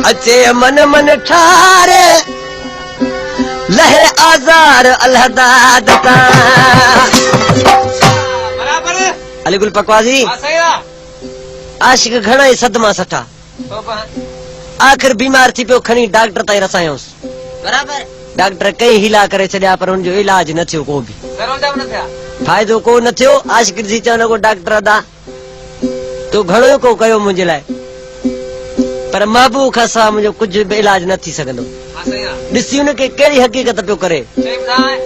अचे मन मन ठारे लहे आज़ार अल्लाह दादता बराबर अली गुल पकवाजी हां सही है आशिक घणा ही सदमा सठा आखिर बीमार थी पियो खणी डॉक्टर ताईं रसायोस बराबर डॉक्टर कई हिला करे छड्या पर उन जो इलाज न थियो को भी सरोजम न थिया फायदो को न थियो आशिक जी चवण को डॉक्टर दा तो घणो को कयो मुंहिंजे लाइ पर महबूब खां सवाइ मुंहिंजो कुझु बि इलाज न थी सघंदो हां सही है ॾिसी हुनखे कहिड़ी हक़ीक़त पियो करे सही ॿुधाए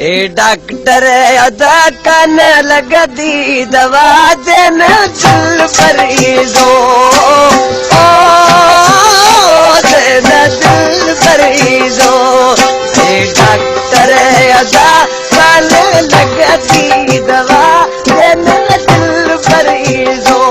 ए डॉक्टर अदा कान लॻंदी दवा जन दिल फरीदो ओ जन दिल फरीदो ए डॉक्टर अदा कान लॻंदी दवा जन दिल फरीदो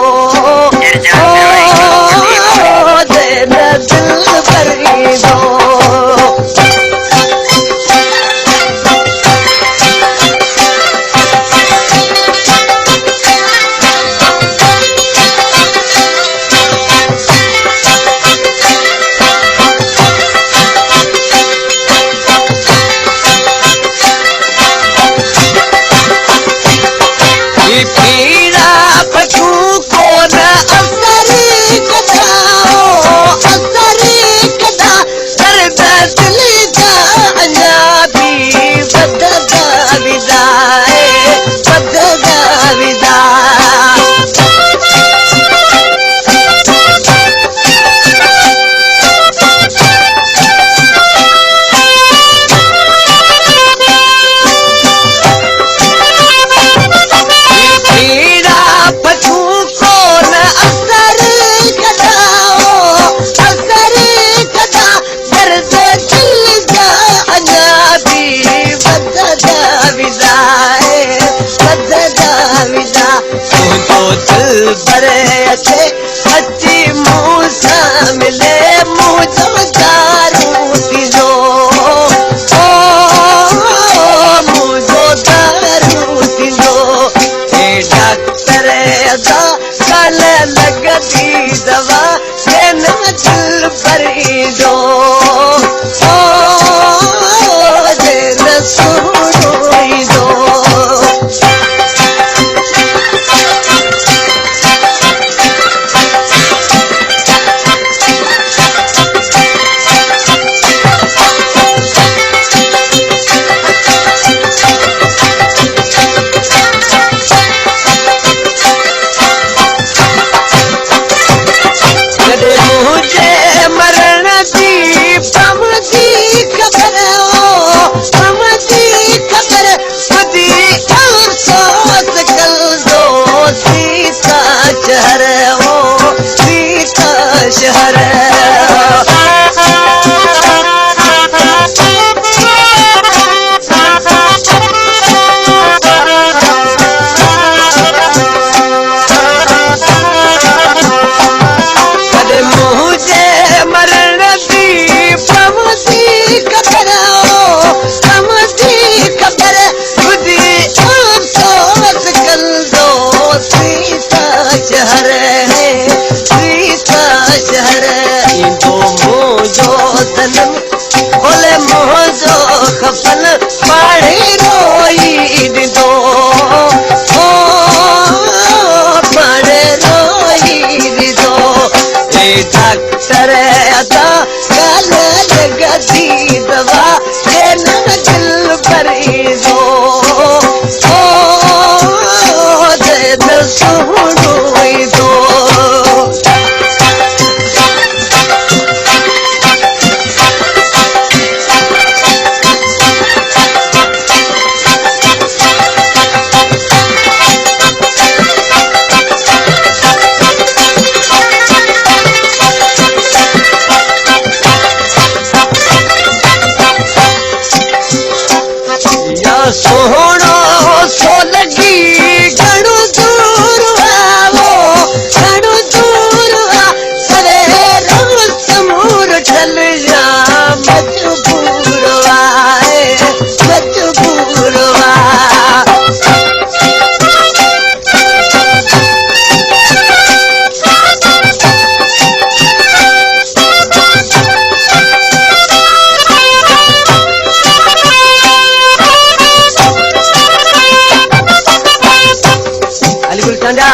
चंदा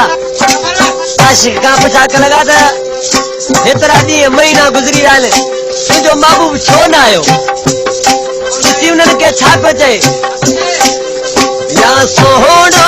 आशिक का पुछा के लगा था इतना दी महीना गुजरी आले तुझो महबूब छो ना आयो किसी उन्हनि के छा पे चए या सोहणो